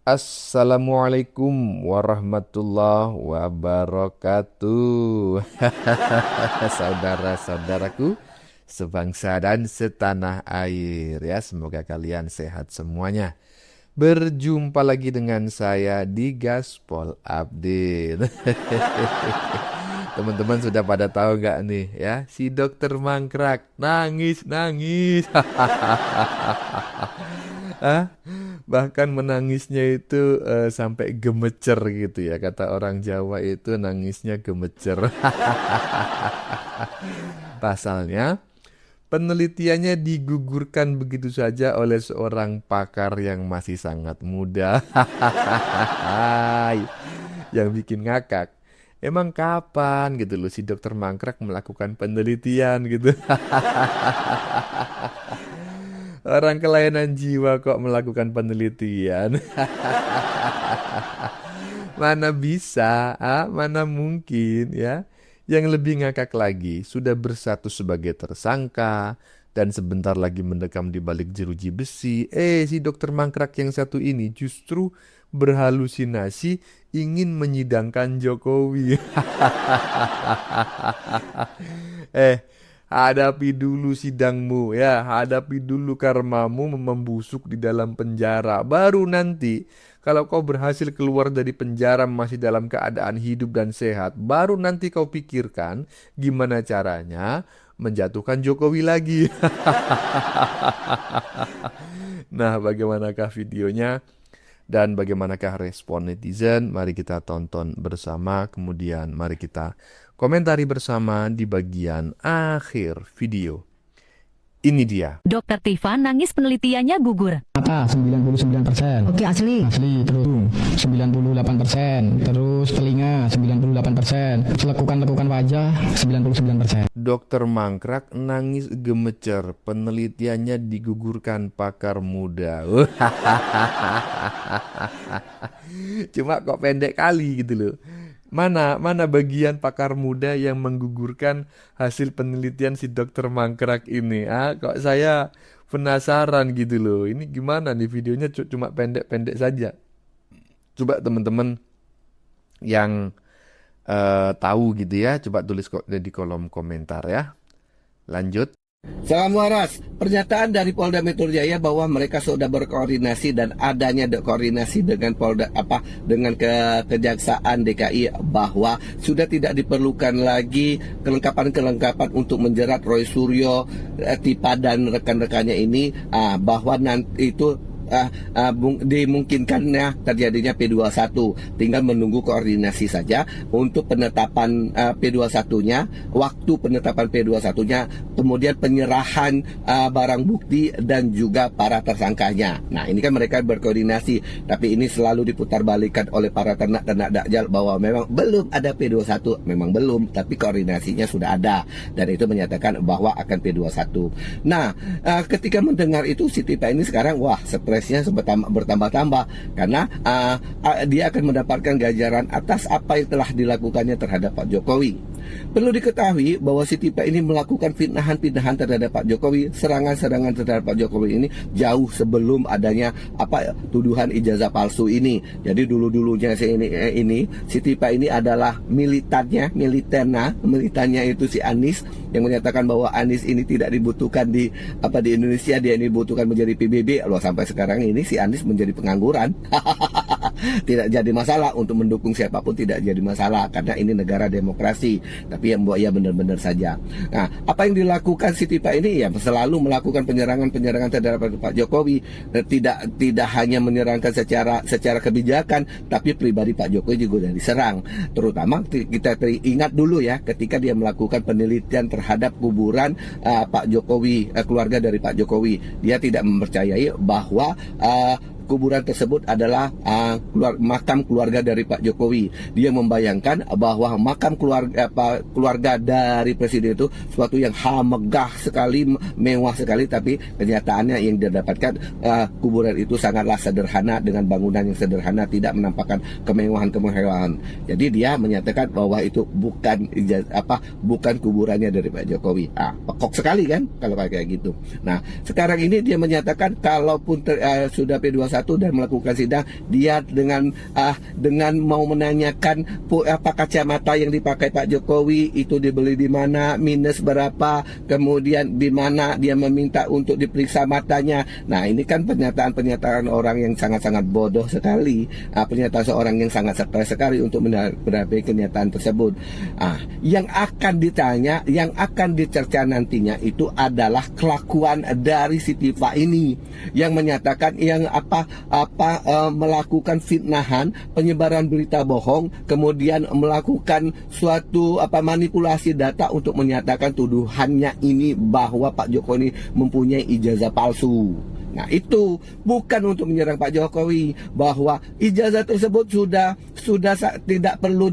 Assalamualaikum warahmatullahi wabarakatuh. Saudara-saudaraku sebangsa dan setanah air ya, semoga kalian sehat semuanya. Berjumpa lagi dengan saya di Gaspol Update. Teman-teman sudah pada tahu nggak nih ya, si dokter mangkrak nangis. Ah, bahkan menangisnya itu sampai gemecer gitu ya. Kata orang Jawa itu nangisnya gemecer. Pasalnya, penelitiannya digugurkan begitu saja oleh seorang pakar yang masih sangat muda. Yang bikin ngakak. Emang kapan gitu loh si dokter mangkrak melakukan penelitian gitu. Orang kelainan jiwa kok melakukan penelitian. Mana bisa, mana mungkin ya. Yang lebih ngakak lagi, sudah bersatu sebagai tersangka, dan sebentar lagi mendekam di balik jeruji besi. Si dokter mangkrak yang satu ini justru berhalusinasi ingin menyidangkan Jokowi. Eh, Hadapi dulu sidangmu ya, hadapi dulu karmamu membusuk di dalam penjara. Baru nanti kalau kau berhasil keluar dari penjara masih dalam keadaan hidup dan sehat, baru nanti kau pikirkan gimana caranya menjatuhkan Jokowi lagi. Nah, bagaimanakah videonya? Dan bagaimanakah respon netizen? Mari kita tonton bersama, kemudian mari kita komentari bersama di bagian akhir video. Ini dia. Dokter Tifa nangis penelitiannya gugur. Mata 99%. Oke, asli. Asli, terus 98%. Terus telinga 98%. Lekukan wajah 99%. Dokter mangkrak nangis gemecer, penelitiannya digugurkan pakar muda. Cuma kok pendek kali gitu loh. Mana bagian pakar muda yang menggugurkan hasil penelitian si dokter mangkrak ini? Kok saya penasaran gitu loh. Ini gimana nih videonya cuma pendek-pendek saja. Coba teman-teman yang tahu gitu ya, coba tulis di kolom komentar ya. Lanjut. Salam waras, pernyataan dari Polda Metro Jaya bahwa mereka sudah berkoordinasi dan adanya koordinasi dengan dengan Kejaksaan DKI bahwa sudah tidak diperlukan lagi kelengkapan untuk menjerat Roy Suryo, Tipa dan rekan-rekannya ini, bahwa nanti itu dimungkinkannya terjadinya P21, tinggal menunggu koordinasi saja untuk penetapan P21-nya, waktu penetapan P21-nya, kemudian penyerahan barang bukti dan juga para tersangkanya. Nah, ini kan mereka berkoordinasi, tapi ini selalu diputarbalikkan oleh para ternak-ternak dakjal bahwa memang belum ada P21, memang belum, tapi koordinasinya sudah ada, dan itu menyatakan bahwa akan P21. Nah, ketika mendengar itu si Tipa ini sekarang stresnya bertambah-tambah karena dia akan mendapatkan ganjaran atas apa yang telah dilakukannya terhadap Pak Jokowi. Perlu diketahui bahwa si Tipa ini melakukan fitnahan terhadap Pak Jokowi, serangan-serangan terhadap Pak Jokowi ini jauh sebelum adanya tuduhan ijazah palsu ini. Jadi dulunya ini si Tipa ini adalah militannya itu si Anies, yang menyatakan bahwa Anies ini tidak dibutuhkan di Indonesia, dia ini dibutuhkan menjadi PBB. Loh, sampai sekarang ini si Anies menjadi pengangguran. Tidak jadi masalah untuk mendukung siapapun, tidak jadi masalah karena ini negara demokrasi. Tapi yang buat ya benar-benar saja. Nah, apa yang dilakukan si Tipa ini ya selalu melakukan penyerangan terhadap Pak Jokowi. Tidak hanya menyerangkan secara kebijakan, tapi pribadi Pak Jokowi juga sudah diserang. Terutama kita ingat dulu ya, ketika dia melakukan penelitian terhadap kuburan Pak Jokowi, keluarga dari Pak Jokowi. Dia tidak mempercayai bahwa kuburan tersebut adalah makam keluarga dari Pak Jokowi. Dia membayangkan bahwa makam keluarga dari presiden itu suatu yang megah sekali, mewah sekali, tapi kenyataannya yang dia dapatkan kuburan itu sangatlah sederhana dengan bangunan yang sederhana, tidak menampakkan kemewahan. Jadi dia menyatakan bahwa itu bukan kuburannya dari Pak Jokowi. Pekok sekali kan kalau kayak gitu. Nah, sekarang ini dia menyatakan kalaupun sudah P21 P21 dan melakukan sidang, dia dengan mau menanyakan apa kacamata yang dipakai Pak Jokowi itu dibeli di mana, minus berapa, kemudian di mana dia meminta untuk diperiksa matanya. Nah, ini kan pernyataan orang yang sangat-sangat bodoh sekali, pernyataan seorang yang sangat stres sekali untuk menghadapi kenyataan tersebut. Yang akan ditanya, yang akan dicerca nantinya itu adalah kelakuan dari Siti Fa ini yang menyatakan melakukan fitnahan, penyebaran berita bohong, kemudian melakukan suatu manipulasi data untuk menyatakan tuduhannya ini bahwa Pak Jokowi mempunyai ijazah palsu. Nah, itu bukan untuk menyerang Pak Jokowi, bahwa ijazah tersebut sudah tidak perlu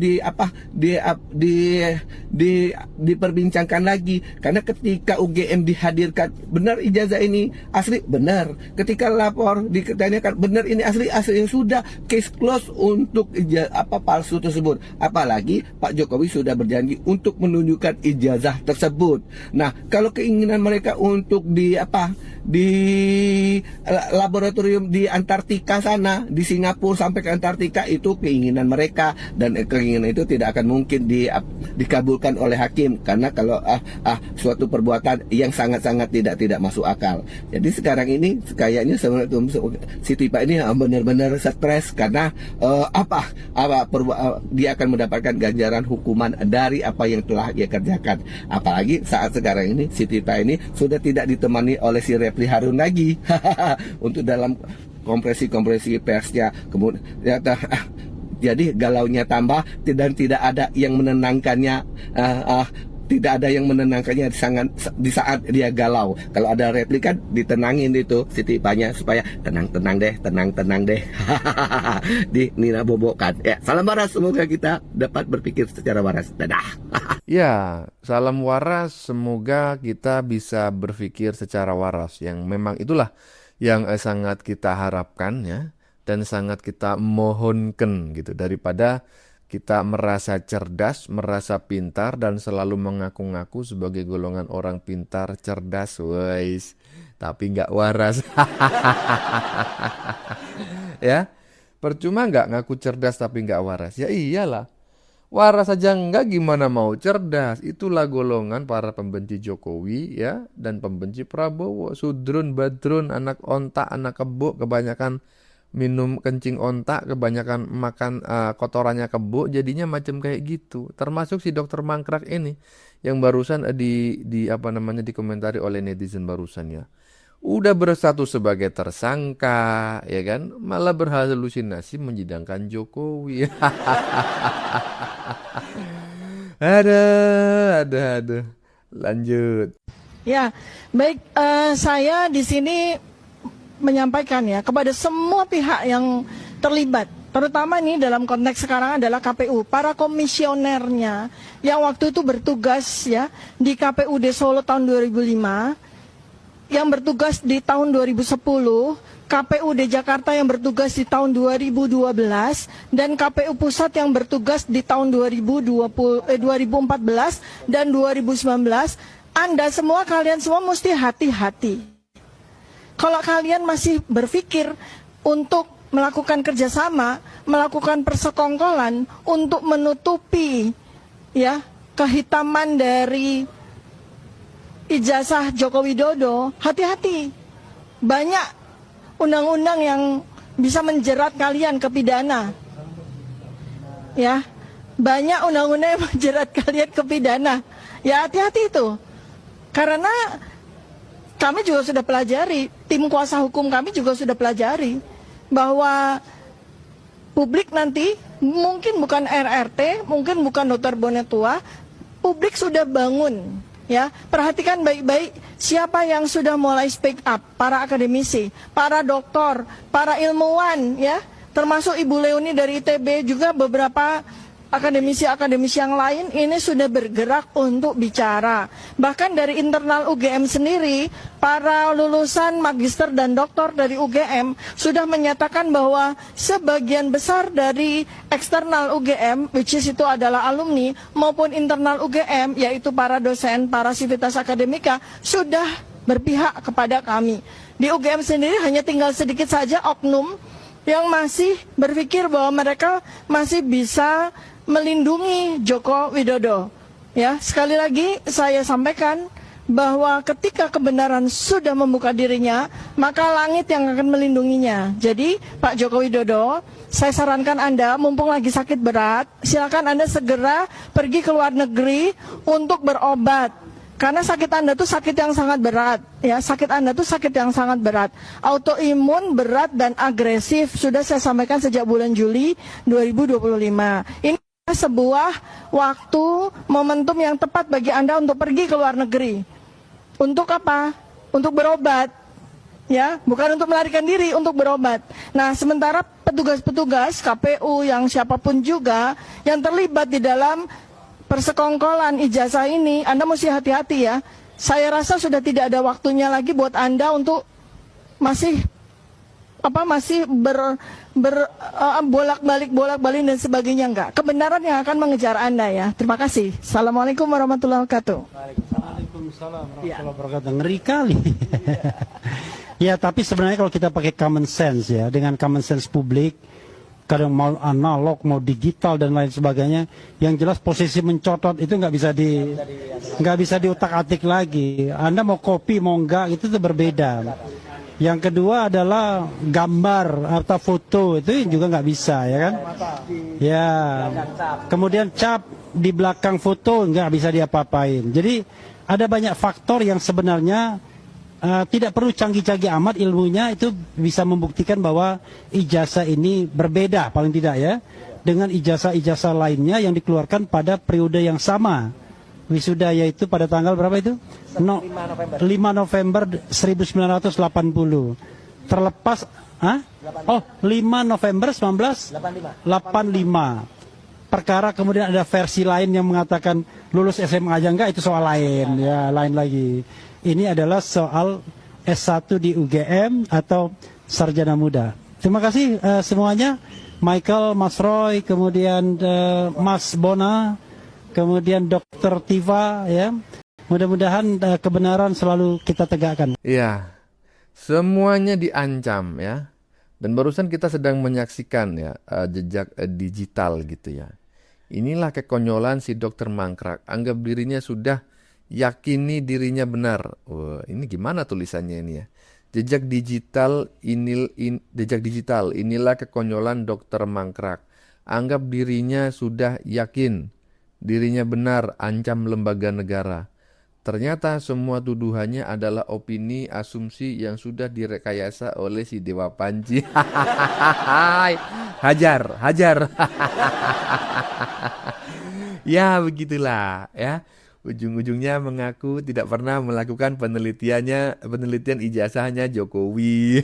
diperbincangkan lagi, karena ketika UGM dihadirkan, benar ijazah ini asli, benar. Ketika lapor ditanyakan, benar ini asli yang sudah case close untuk palsu tersebut. Apalagi Pak Jokowi sudah berjanji untuk menunjukkan ijazah tersebut. Nah, kalau keinginan mereka untuk di laboratorium di Antartika sana, di Singapura sampai ke Antartika, itu keinginan mereka, dan keinginan itu tidak akan mungkin dikabulkan oleh hakim, karena kalau suatu perbuatan yang sangat-sangat tidak masuk akal. Jadi sekarang ini kayaknya Siti Fa ini benar-benar stres karena dia akan mendapatkan ganjaran hukuman dari apa yang telah ia kerjakan. Apalagi saat sekarang ini Siti Fa ini sudah tidak ditemani oleh si Refli Harun lagi untuk dalam kompresi persnya. Kemudian jadi galaunya tambah, dan tidak ada yang menenangkannya. Tidak ada yang menenangkannya di saat dia galau. Kalau ada replika ditenangin itu Siti Fa-nya supaya tenang deh. Di Nina bobokan. Ya, salam waras, semoga kita dapat berpikir secara waras. Dadah. Ya, salam waras, semoga kita bisa berpikir secara waras, yang memang itulah yang sangat kita harapkan ya, dan sangat kita mohonkan gitu, daripada kita merasa cerdas, merasa pintar, dan selalu mengaku-ngaku sebagai golongan orang pintar, cerdas, tapi nggak waras. Ya, percuma nggak ngaku cerdas tapi nggak waras. Ya iyalah, waras aja enggak, gimana mau cerdas. Itulah golongan para pembenci Jokowi ya, dan pembenci Prabowo. Sudrun, badrun, anak ontak, anak kebo, kebanyakan minum kencing ontak, kebanyakan makan kotorannya kebo, jadinya macam kayak gitu. Termasuk si dokter Mangkrak ini yang barusan dikomentari oleh netizen barusan ya. Udah berstatus sebagai tersangka, ya kan? Malah berhalusinasi menjidangkan Jokowi. Ada. Lanjut. Ya, baik. Saya di sini menyampaikan ya kepada semua pihak yang terlibat, terutama ini dalam konteks sekarang adalah KPU, para komisionernya yang waktu itu bertugas ya di KPUD Solo tahun 2005, yang bertugas di tahun 2010, KPUD Jakarta yang bertugas di tahun 2012, dan KPU Pusat yang bertugas di tahun 2014 dan 2019. Kalian semua mesti hati-hati. Kalau kalian masih berpikir untuk melakukan kerjasama, melakukan persekongkolan untuk menutupi ya kehitaman dari ijazah Joko Widodo, hati-hati. Banyak undang-undang yang bisa menjerat kalian ke pidana. Ya, banyak undang-undang yang menjerat kalian ke pidana. Ya, hati-hati itu. Karena kami juga sudah pelajari, tim kuasa hukum kami juga sudah pelajari bahwa publik nanti mungkin bukan RRT, mungkin bukan Dr. Bonetua, publik sudah bangun ya. Perhatikan baik-baik siapa yang sudah mulai speak up, para akademisi, para doktor, para ilmuwan ya, termasuk Ibu Leoni dari ITB, juga beberapa akademisi-akademisi yang lain ini sudah bergerak untuk bicara. Bahkan dari internal UGM sendiri, para lulusan magister dan doktor dari UGM sudah menyatakan bahwa sebagian besar dari eksternal UGM, which is itu adalah alumni, maupun internal UGM, yaitu para dosen, para sivitas akademika, sudah berpihak kepada kami. Di UGM sendiri hanya tinggal sedikit saja oknum yang masih berpikir bahwa mereka masih bisa melindungi Joko Widodo. Ya, sekali lagi saya sampaikan bahwa ketika kebenaran sudah membuka dirinya, maka langit yang akan melindunginya. Jadi, Pak Joko Widodo, saya sarankan Anda, mumpung lagi sakit berat, silakan Anda segera pergi ke luar negeri untuk berobat. Karena sakit Anda tuh sakit yang sangat berat, ya, sakit Anda tuh sakit yang sangat berat. Autoimun, berat, dan agresif, sudah saya sampaikan sejak bulan Juli 2025. Ini sebuah waktu, momentum yang tepat bagi Anda untuk pergi ke luar negeri. Untuk apa? Untuk berobat. Ya, bukan untuk melarikan diri, untuk berobat. Nah, sementara petugas-petugas KPU yang siapapun juga yang terlibat di dalam persekongkolan ijazah ini, Anda mesti hati-hati ya. Saya rasa sudah tidak ada waktunya lagi buat Anda untuk masih bolak-balik dan sebagainya, enggak. Kebenaran yang akan mengejar Anda ya. Terima kasih. Assalamualaikum warahmatullahi wabarakatuh. Waalaikumsalam warahmatullahi wabarakatuh. Ngeri kali. Ya, tapi sebenarnya kalau kita pakai common sense ya, dengan common sense publik, kadang mau analog, mau digital dan lain sebagainya, yang jelas posisi mencotot itu nggak bisa diutak-atik lagi. Anda mau copy mau enggak itu tuh berbeda. Yang kedua adalah gambar atau foto itu juga nggak bisa, ya kan? Ya. Kemudian cap di belakang foto nggak bisa diapa-apain. Jadi ada banyak faktor yang sebenarnya tidak perlu canggih-canggih amat ilmunya, itu bisa membuktikan bahwa ijazah ini berbeda paling tidak ya dengan ijazah-ijazah lainnya yang dikeluarkan pada periode yang sama. Wisuda yaitu pada tanggal berapa itu? 5 November 1980. Terlepas 5 November 1985. Perkara kemudian ada versi lain yang mengatakan lulus SMA aja enggak, itu soal lain ya, lain lagi. Ini adalah soal S1 di UGM atau sarjana muda. Terima kasih semuanya. Michael, Mas Roy, kemudian Mas Bona, kemudian Dr. Tiva ya. Mudah-mudahan kebenaran selalu kita tegakkan. Iya, semuanya diancam ya. Dan barusan kita sedang menyaksikan ya jejak digital gitu ya. Inilah kekonyolan si Dr. Mangkrak. Anggap dirinya sudah yakini dirinya benar. Wah, ini gimana tulisannya ini ya? Jejak digital inilah kekonyolan Dr. Mangkrak. Anggap dirinya sudah yakin dirinya benar, ancam lembaga negara. Ternyata semua tuduhannya adalah opini, asumsi yang sudah direkayasa oleh si Dewa Panji. Hajar. Ya begitulah ya. Ujung-ujungnya mengaku tidak pernah melakukan penelitian ijazahnya Jokowi.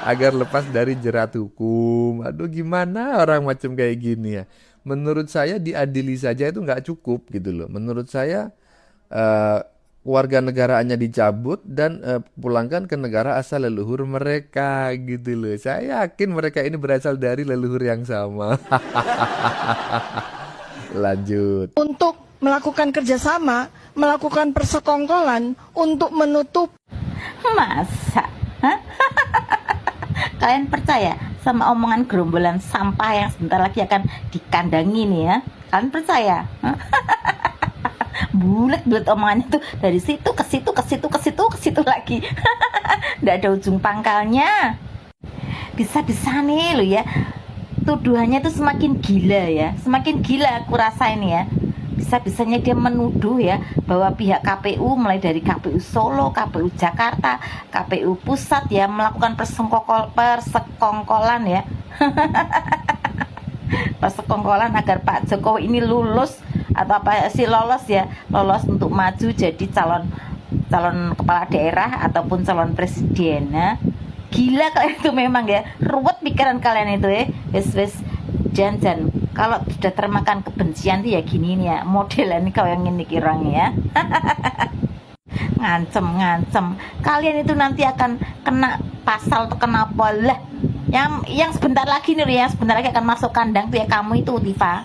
Agar lepas dari jerat hukum. Aduh, gimana orang macam kayak gini ya. Menurut saya diadili saja itu nggak cukup gitu loh. Menurut saya warga negaraannya dicabut dan pulangkan ke negara asal leluhur mereka gitu loh. Saya yakin mereka ini berasal dari leluhur yang sama. Lanjut. Untuk melakukan kerjasama, melakukan persekongkolan untuk menutup. Masa? Hah? Kalian percaya sama omongan gerombolan sampah yang sebentar lagi akan dikandangi nih ya? Kalian percaya? Bulat-bulat omongannya tuh dari situ ke situ lagi. Nggak ada ujung pangkalnya. Bisa-bisa nih lo ya, tuduhannya tuh semakin gila ya, semakin gila aku rasa ini ya. Bisa-bisanya dia menuduh ya bahwa pihak KPU, mulai dari KPU Solo, KPU Jakarta, KPU Pusat ya, melakukan persekongkolan ya. Persekongkolan agar Pak Jokowi ini lulus atau apa sih lolos untuk maju jadi calon kepala daerah ataupun calon presiden ya. Gila kalian itu memang ya, ruwet pikiran kalian itu ya. Wes jangan kalau sudah termakan kebencian tuh ya gini nih ya, modelan kau yang ini kiranya ya. ngancem kalian itu nanti akan kena pasal atau kena apa lah yang sebentar lagi nih ya, sebentar lagi akan masuk kandang tuh ya kamu itu Tifa.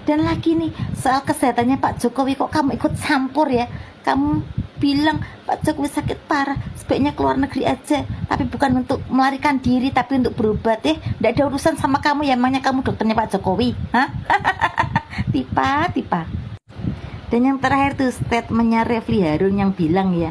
Dan lagi nih soal kesehatannya Pak Jokowi, kok kamu ikut campur ya, kamu bilang Pak Jokowi sakit parah, sebaiknya keluar negeri aja. Tapi bukan untuk melarikan diri, tapi untuk berobat. Nggak ada urusan sama kamu ya, emangnya kamu dokternya Pak Jokowi? Hah? Tipa. Dan yang terakhir tuh statementnya Refli Harun yang bilang ya,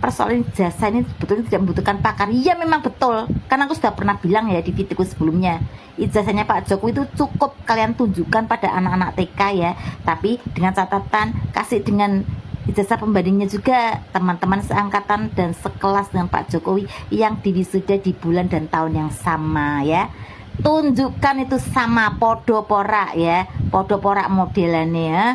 persoalan jasa ini sebetulnya tidak membutuhkan pakar. Iya memang betul, karena aku sudah pernah bilang ya di videoku sebelumnya, ijazahnya Pak Jokowi itu cukup kalian tunjukkan pada anak-anak TK ya, tapi dengan catatan kasih dengan ijazah pembandingnya juga teman-teman seangkatan dan sekelas dengan Pak Jokowi yang diwisuda di bulan dan tahun yang sama ya. Tunjukkan itu sama, podo porak ya, podo porak modelannya ya.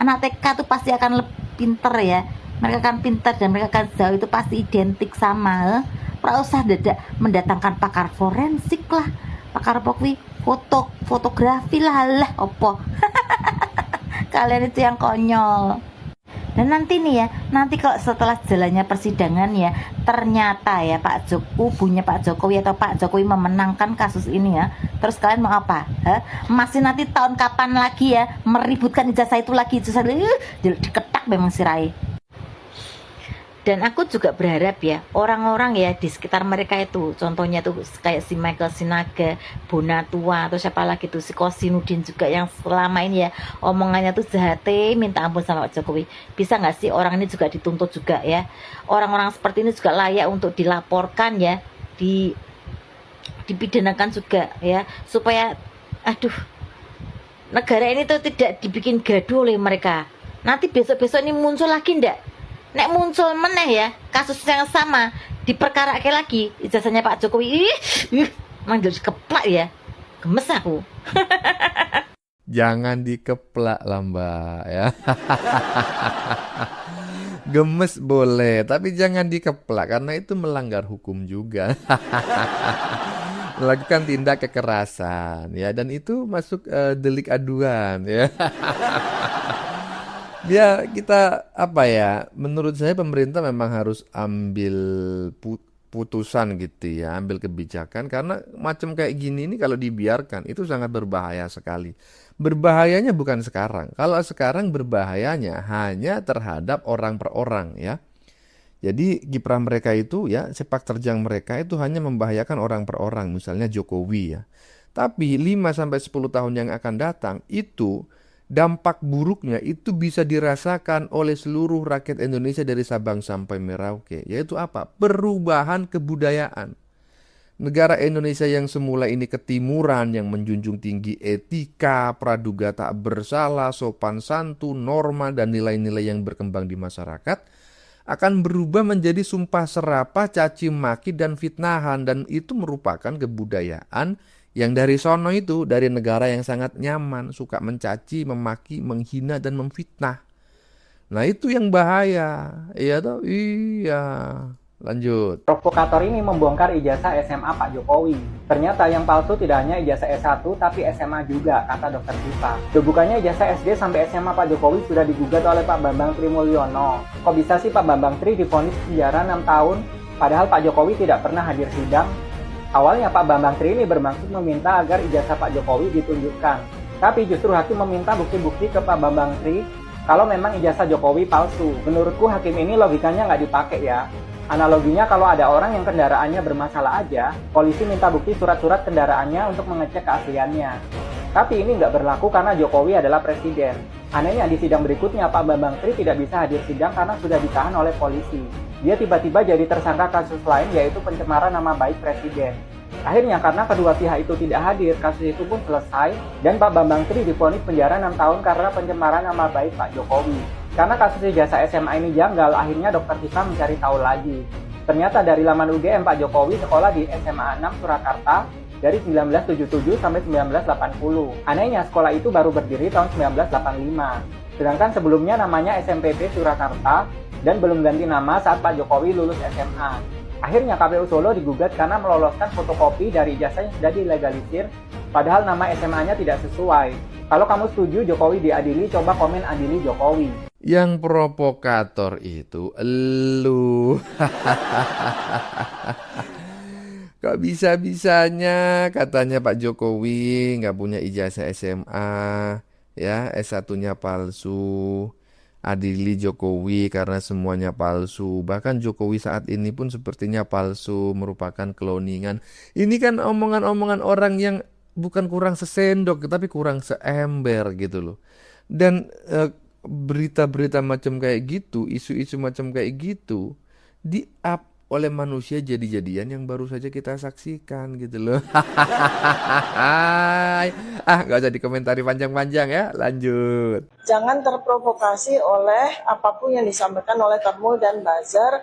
Anak TK tuh pasti akan lebih pinter ya, mereka akan pintar dan mereka akan jauh, itu pasti identik sama. Pra usah dadak mendatangkan pakar forensik lah, pakar pokwi fotografi lah opo. Kalian itu yang konyol. Dan nanti nih ya, nanti kalau setelah jalannya persidangan ya, ternyata ya kubunya Pak Jokowi atau Pak Jokowi memenangkan kasus ini ya, terus kalian mau apa? Masih nanti tahun kapan lagi ya meributkan ijazah itu lagi, ijazah diketak memang sirai. Dan aku juga berharap ya orang-orang ya di sekitar mereka itu, contohnya tuh kayak si Michael Sinaga, Bonatua, atau siapa lagi tuh si Kosinudin juga yang selama ini ya omongannya tuh jahatnya minta ampun sama Pak Jokowi. Bisa nggak sih orang ini juga dituntut juga ya? Orang-orang seperti ini juga layak untuk dilaporkan ya, dipidanakan juga ya, supaya negara ini tuh tidak dibikin gaduh oleh mereka. Nanti besok-besok ini muncul lagi ndak? Nek muncul meneh ya kasus yang sama diperkarakan lagi ijazahnya Pak Jokowi, manggil keplak ya, gemes aku. Jangan dikeplak lah Mbak ya. Gemes boleh, tapi jangan dikeplak karena itu melanggar hukum juga. Melakukan tindak kekerasan ya, dan itu masuk delik aduan ya. Ya kita menurut saya pemerintah memang harus ambil putusan gitu ya, ambil kebijakan, karena macam kayak gini ini kalau dibiarkan itu sangat berbahaya sekali. Berbahayanya bukan sekarang, kalau sekarang berbahayanya hanya terhadap orang per orang ya. Jadi kiprah mereka itu ya, sepak terjang mereka itu hanya membahayakan orang per orang, misalnya Jokowi ya. Tapi 5-10 tahun yang akan datang itu dampak buruknya itu bisa dirasakan oleh seluruh rakyat Indonesia dari Sabang sampai Merauke. Yaitu apa? Perubahan kebudayaan. Negara Indonesia yang semula ini ketimuran, yang menjunjung tinggi etika, praduga tak bersalah, sopan santun, norma, dan nilai-nilai yang berkembang di masyarakat, akan berubah menjadi sumpah serapah, caci maki, dan fitnahan. Dan itu merupakan kebudayaan yang dari sono itu, dari negara yang sangat nyaman, suka mencaci, memaki, menghina, dan memfitnah. Nah itu yang bahaya. Iya toh? Iya. Lanjut. Provokator ini membongkar ijazah SMA Pak Jokowi. Ternyata yang palsu tidak hanya ijazah S1 tapi SMA juga, kata Dr. Tifa. Bukannya ijazah SD sampai SMA Pak Jokowi sudah digugat oleh Pak Bambang Tri Mulyono. Kok bisa sih Pak Bambang Tri divonis penjara 6 tahun padahal Pak Jokowi tidak pernah hadir sidang? Awalnya Pak Bambang Tri ini bermaksud meminta agar ijazah Pak Jokowi ditunjukkan. Tapi justru hakim meminta bukti-bukti ke Pak Bambang Tri kalau memang ijazah Jokowi palsu. Menurutku hakim ini logikanya nggak dipakai ya. Analoginya kalau ada orang yang kendaraannya bermasalah aja, polisi minta bukti surat-surat kendaraannya untuk mengecek keasliannya. Tapi ini nggak berlaku karena Jokowi adalah presiden. Anehnya di sidang berikutnya Pak Bambang Tri tidak bisa hadir sidang karena sudah ditahan oleh polisi. Dia tiba-tiba jadi tersangka kasus lain yaitu pencemaran nama baik presiden. Akhirnya karena kedua pihak itu tidak hadir, kasus itu pun selesai dan Pak Bambang Tri divonis penjara 6 tahun karena pencemaran nama baik Pak Jokowi. Karena kasus ijazah SMA ini janggal, akhirnya Dr. Tifa mencari tahu lagi. Ternyata dari laman UGM Pak Jokowi sekolah di SMA 6 Surakarta dari 1977 sampai 1980. Anehnya sekolah itu baru berdiri tahun 1985. Sedangkan sebelumnya namanya SMPB Surakarta dan belum ganti nama saat Pak Jokowi lulus SMA. Akhirnya KPU Solo digugat karena meloloskan fotokopi dari ijazah yang sudah dilegalisir, padahal nama SMA-nya tidak sesuai. Kalau kamu setuju Jokowi diadili, coba komen adili Jokowi. Yang provokator itu elu. Kok bisa-bisanya katanya Pak Jokowi nggak punya ijazah SMA, ya S1-nya palsu. adili Jokowi karena semuanya palsu. Bahkan Jokowi saat ini pun sepertinya palsu, merupakan cloningan. Ini kan omongan-omongan orang yang bukan kurang sesendok, tapi kurang seember gitu loh. Dan berita-berita macam kayak gitu, isu-isu macam kayak gitu, di-up oleh manusia jadi-jadian yang baru saja kita saksikan gitu loh. Nggak usah dikomentari panjang-panjang ya, lanjut. Jangan terprovokasi oleh apapun yang disampaikan oleh Termul dan Buzzer.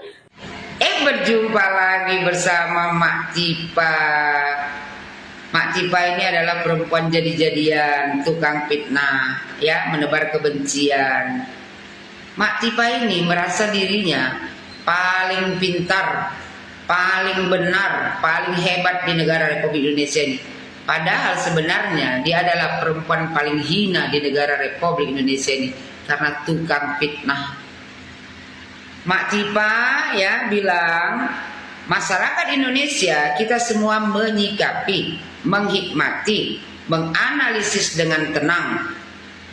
Berjumpa lagi bersama Mak Cipa. Mak Cipa ini adalah perempuan jadi-jadian, tukang fitnah, ya, menebar kebencian. Mak Cipa ini merasa dirinya paling pintar, paling benar, paling hebat di negara Republik Indonesia ini. Padahal sebenarnya dia adalah perempuan paling hina di negara Republik Indonesia ini karena tukang fitnah. Mak Cipa ya bilang, masyarakat Indonesia kita semua menyikapi, menghikmati, menganalisis dengan tenang,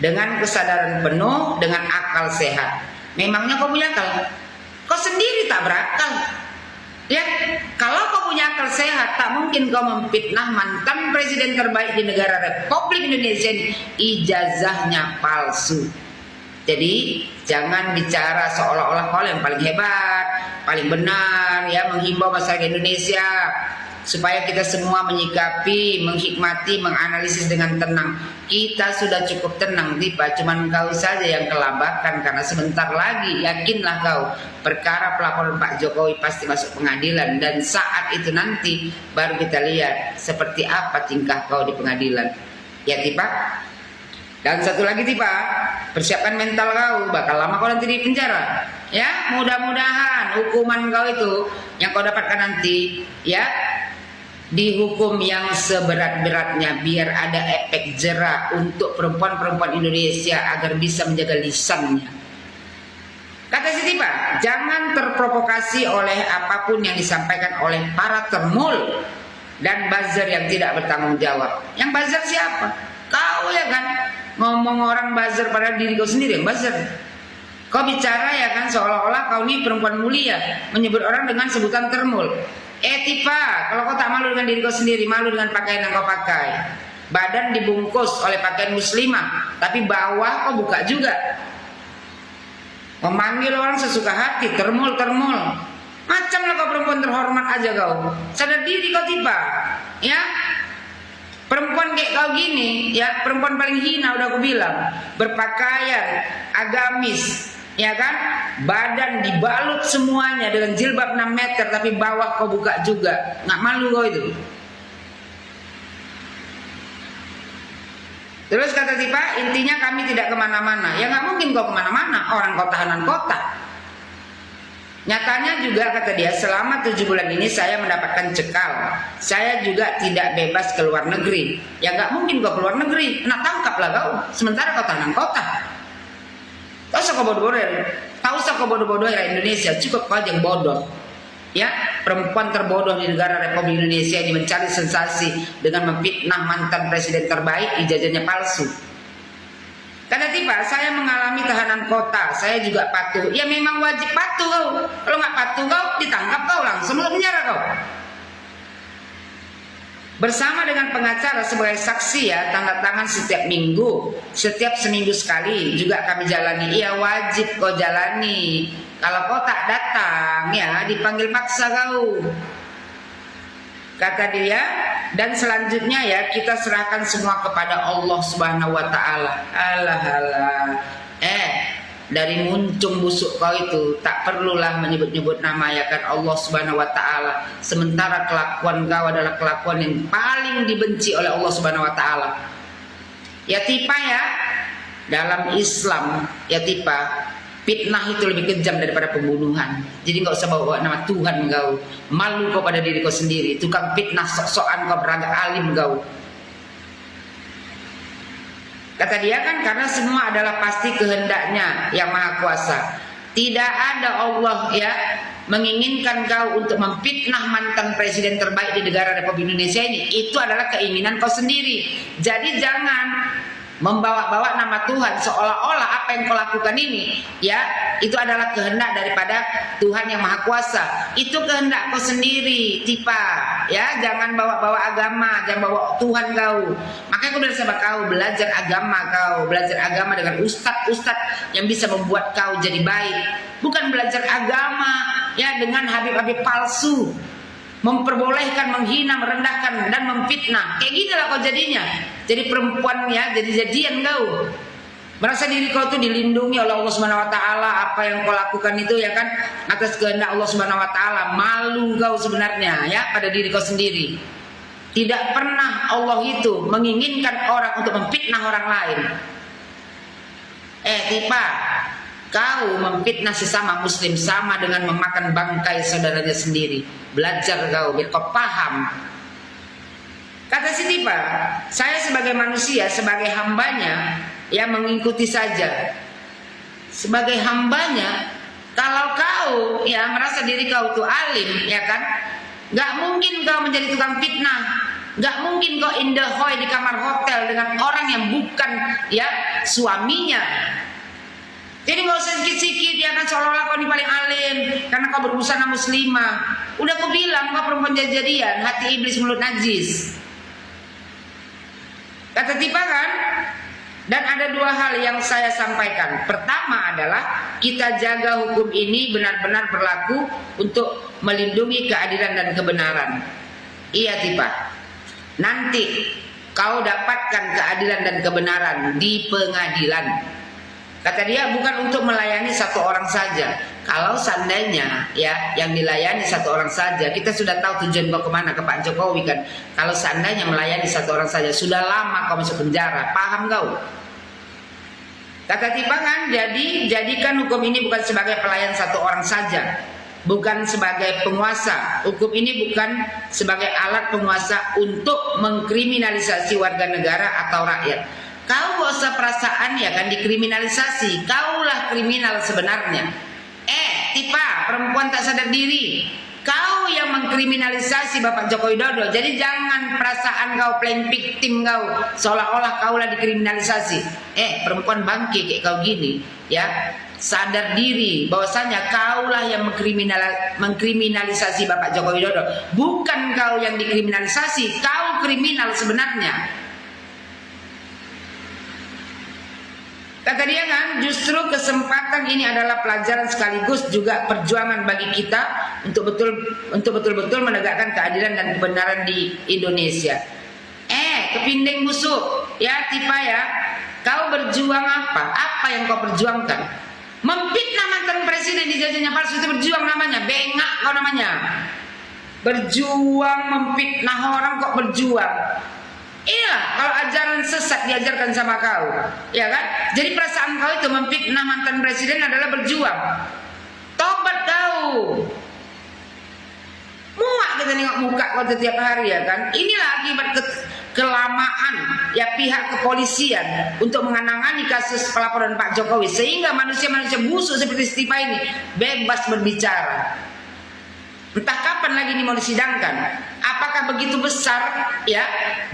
dengan kesadaran penuh, dengan akal sehat. Memangnya kau punya akal? Kau sendiri tak berakal. Ya, kalau kau punya akal sehat, tak mungkin kau memfitnah mantan presiden terbaik di negara Republik Indonesia ini. Ijazahnya palsu. Jadi jangan bicara seolah-olah kau yang paling hebat, paling benar, ya, menghimbau masyarakat Indonesia supaya kita semua menyikapi, menghikmati, menganalisis dengan tenang. Kita sudah cukup tenang, Tipa, cuman kau saja yang kelabakan karena sebentar lagi, yakinlah kau, perkara pelaporan Pak Jokowi pasti masuk pengadilan dan saat itu nanti baru kita lihat seperti apa tingkah kau di pengadilan. Ya, Tipa. Dan satu lagi, Tipa, persiapkan mental kau, bakal lama kau nanti di penjara. Ya, mudah-mudahan hukuman kau itu yang kau dapatkan nanti, ya, dihukum yang seberat-beratnya biar ada efek jera untuk perempuan-perempuan Indonesia agar bisa menjaga lisannya. Kata si Tipa, jangan terprovokasi oleh apapun yang disampaikan oleh para termul dan buzzer yang tidak bertanggung jawab. Yang buzzer siapa? Kau ya kan, ngomong orang buzzer pada diri kau sendiri yang buzzer. Kau bicara ya kan seolah-olah kau ini perempuan mulia, menyebut orang dengan sebutan termul. Tipa, kalau kau tak malu dengan diri kau sendiri, malu dengan pakaian yang kau pakai. Badan dibungkus oleh pakaian muslimah, tapi bawah kau buka juga. Memanggil orang sesuka hati, termul-termul. Macamlah kau perempuan terhormat aja kau. Sadar diri kau, Tipa. Ya, perempuan kayak kau gini, ya, perempuan paling hina udah aku bilang. Berpakaian agamis, ya kan, badan dibalut semuanya dengan jilbab 6 meter tapi bawah kau buka juga. Nggak malu kau itu? Terus kata Tipa, intinya kami tidak kemana-mana. Ya nggak mungkin kau kemana-mana, orang kau tahanan kota. Nyatanya juga kata dia, selama 7 bulan ini saya mendapatkan cekal. Saya juga tidak bebas ke luar negeri. Ya nggak mungkin kau keluar negeri, nak tangkaplah kau. Sementara kau tahanan kota. Tak usah kau bodoh-bodoh rakyat Indonesia, cukup kau aja yang bodoh. Ya, perempuan terbodoh di negara Republik Indonesia ini mencari sensasi dengan memfitnah mantan presiden terbaik, ijazahnya palsu. Kata Tipa, saya mengalami tahanan kota, saya juga patuh. Ya memang wajib patuh kau. Kalau nggak patuh kau ditangkap kau langsung ke penjara kau. Bersama dengan pengacara sebagai saksi ya, tanda tangan setiap minggu, setiap seminggu sekali juga kami jalani. Iya wajib kau jalani. Kalau kau tak datang ya dipanggil paksa kau. Kata dia, dan selanjutnya ya kita serahkan semua kepada Allah Subhanahu wa taala. Alah. Dari muncung busuk kau itu tak perlulah menyebut-nyebut nama ya kan Allah Subhanahu wa taala. Sementara kelakuan kau adalah kelakuan yang paling dibenci oleh Allah Subhanahu wa taala. Ya Tipa ya, dalam Islam ya Tipa, fitnah itu lebih kejam daripada pembunuhan. Jadi nggak usah bawa nama Tuhan kau. Malu kau pada diri kau sendiri. Tukang fitnah sok-sokan kau beragak alim kau. Kata dia kan karena semua adalah pasti kehendaknya yang maha kuasa. Tidak ada Allah ya menginginkan kau untuk memfitnah mantan presiden terbaik di negara Republik Indonesia ini. Itu adalah keinginan kau sendiri. Jadi jangan membawa-bawa nama Tuhan seolah-olah apa yang kau lakukan ini ya itu adalah kehendak daripada Tuhan yang Maha Kuasa. Itu kehendak kau sendiri, Tipa ya, jangan bawa-bawa agama, jangan bawa Tuhan kau. Makanya kau bilang sama kau, belajar agama dengan ustadz yang bisa membuat kau jadi baik, bukan belajar agama ya dengan habib-habib palsu, memperbolehkan, menghina, merendahkan dan memfitnah. Kayak gini lah kau jadinya. Jadi perempuan ya, jadi-jadian kau. Merasa diri kau tuh dilindungi oleh Allah Subhanahu wa taala, apa yang kau lakukan itu ya kan atas kehendak Allah Subhanahu wa taala. Malu kau sebenarnya ya pada diri kau sendiri. Tidak pernah Allah itu menginginkan orang untuk memfitnah orang lain. Tipa, kau memfitnah sesama muslim sama dengan memakan bangkai saudaranya sendiri. Belajar kau biar kau paham. Kata si Tipa, saya sebagai manusia, sebagai hambanya ya mengikuti saja. Sebagai hambanya, kalau kau ya merasa diri kau itu alim ya kan, nggak mungkin kau menjadi tukang fitnah. Nggak mungkin kau indahoy di kamar hotel dengan orang yang bukan ya suaminya. Jadi nggak usah sikit-sikit ya kan seolah-olah kau ini paling alim karena kau berbusana muslimah. Udah aku bilang kau perempuan jadi-jadian, hati iblis mulut najis. Kata Tipa kan? Dan ada dua hal yang saya sampaikan. Pertama adalah kita jaga hukum ini benar-benar berlaku untuk melindungi keadilan dan kebenaran. Iya Tipa, nanti kau dapatkan keadilan dan kebenaran di pengadilan. Kata dia bukan untuk melayani satu orang saja. Kalau seandainya ya yang dilayani satu orang saja, kita sudah tahu tujuan kau kemana, ke Pak Jokowi kan. Kalau seandainya melayani satu orang saja, sudah lama kau masuk penjara. Paham kau? Kata Tipa kan, jadi jadikan hukum ini bukan sebagai pelayan satu orang saja, bukan sebagai penguasa. Hukum ini bukan sebagai alat penguasa untuk mengkriminalisasi warga negara atau rakyat. Kau gak usah perasaan ya kan dikriminalisasi. Kaulah kriminal sebenarnya. Tipa, perempuan tak sadar diri. Kau yang mengkriminalisasi Bapak Joko Widodo. Jadi jangan perasaan kau playing victim kau, seolah-olah kaulah dikriminalisasi. Perempuan bangke kayak kau gini ya, sadar diri bahwasanya kaulah yang mengkriminalisasi Bapak Joko Widodo. Bukan kau yang dikriminalisasi, kau kriminal sebenarnya. Kata dia kan, justru kesempatan ini adalah pelajaran sekaligus juga perjuangan bagi kita untuk betul-betul menegakkan keadilan dan kebenaran di Indonesia. Kepinding busuk, ya Tipa ya, kau berjuang apa? Apa yang kau perjuangkan? Memfitnah mantan presiden di jajanya palsu itu berjuang namanya, bengak kau namanya. Berjuang memfitnah orang kok berjuang. Iya, kalau ajaran sesat diajarkan sama kau, ya kan? Jadi perasaan kau itu memfitnah mantan presiden adalah berjuang. Tobat kau. Muak kita nengok muka kau setiap hari ya kan? Inilah akibat kelamaan ya pihak kepolisian untuk menangani kasus pelaporan Pak Jokowi, sehingga manusia-manusia busuk seperti Tipa ini bebas berbicara. Entah kapan lagi ini mau disidangkan. Apakah begitu besar ya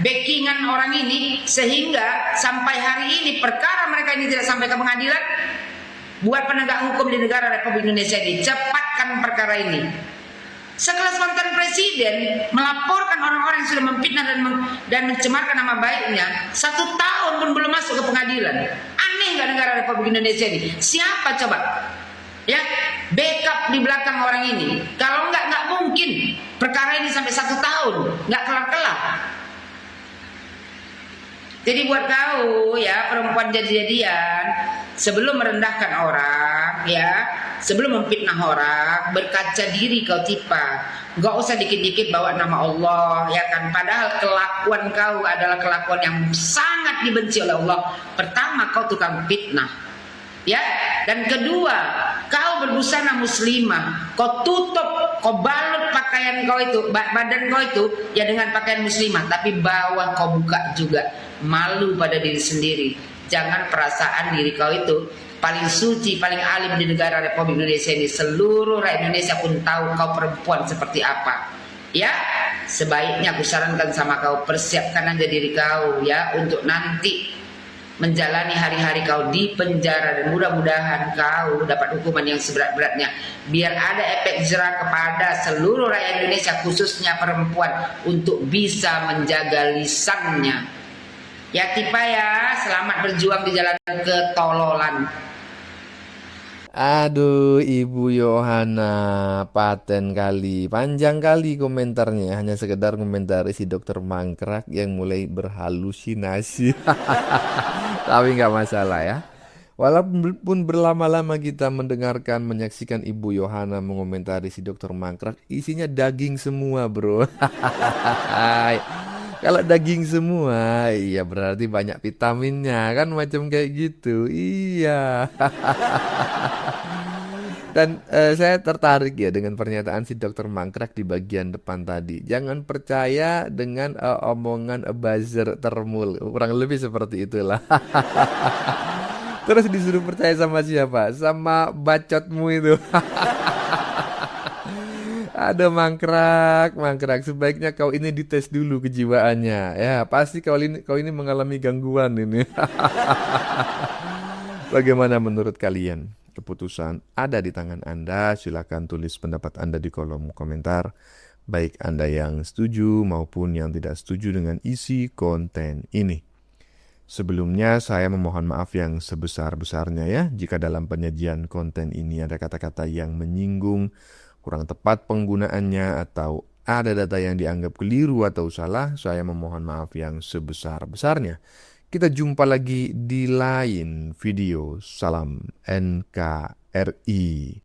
backingan orang ini sehingga sampai hari ini perkara mereka ini tidak sampai ke pengadilan? Buat penegak hukum di negara Republik Indonesia ini, cepatkan perkara ini. Sekelas mantan presiden melaporkan orang-orang yang sudah memfitnah dan mencemarkan nama baiknya, 1 tahun pun belum masuk ke pengadilan. Aneh nggak negara Republik Indonesia ini? Siapa coba? Ya, backup di belakang orang ini. Kalau nggak mungkin perkara ini sampai 1 tahun nggak kelar-kelar. Jadi buat kau ya perempuan jadi-jadian, sebelum merendahkan orang ya, sebelum memfitnah orang, berkaca diri kau Tipa. Nggak usah dikit-dikit bawa nama Allah ya kan. Padahal kelakuan kau adalah kelakuan yang sangat dibenci oleh Allah. Pertama, kau tukang fitnah. Ya, dan kedua, kau berbusana muslimah, kau tutup, kau balut pakaian kau itu, badan kau itu ya dengan pakaian muslimah, tapi bawah kau buka juga. Malu pada diri sendiri. Jangan perasaan diri kau itu paling suci, paling alim di negara Republik Indonesia ini. Seluruh rakyat Indonesia pun tahu kau perempuan seperti apa. Ya, sebaiknya aku sarankan sama kau, persiapkan aja diri kau ya untuk nanti menjalani hari-hari kau di penjara, dan mudah-mudahan kau dapat hukuman yang seberat-beratnya, biar ada efek jerah kepada seluruh rakyat Indonesia, khususnya perempuan, untuk bisa menjaga lisannya. Ya Tipa ya, selamat berjuang di jalan ketololan. Aduh, Ibu Yohana, paten kali, panjang kali komentarnya. Hanya sekedar komentari si dokter mangkrak yang mulai berhalusinasi. Tapi nggak masalah ya. Walaupun berlama-lama kita mendengarkan, menyaksikan Ibu Yohana mengomentari si dokter mangkrak, isinya daging semua, bro. Kalau daging semua, iya berarti banyak vitaminnya kan, macam kayak gitu. Iya. Dan saya tertarik ya dengan pernyataan si dokter mangkrak di bagian depan tadi. Jangan percaya dengan omongan buzzer termul. Kurang lebih seperti itulah. Terus disuruh percaya sama siapa? Sama bacotmu itu. Ada mangkrak, sebaiknya kau ini dites dulu kejiwaannya. Ya, pasti kau ini mengalami gangguan ini. Bagaimana menurut kalian? Keputusan ada di tangan Anda. Silakan tulis pendapat Anda di kolom komentar. Baik Anda yang setuju maupun yang tidak setuju dengan isi konten ini. Sebelumnya saya memohon maaf yang sebesar-besarnya ya, jika dalam penyajian konten ini ada kata-kata yang menyinggung, kurang tepat penggunaannya, atau ada data yang dianggap keliru atau salah. Saya memohon maaf yang sebesar-besarnya. Kita jumpa lagi di lain video. Salam NKRI.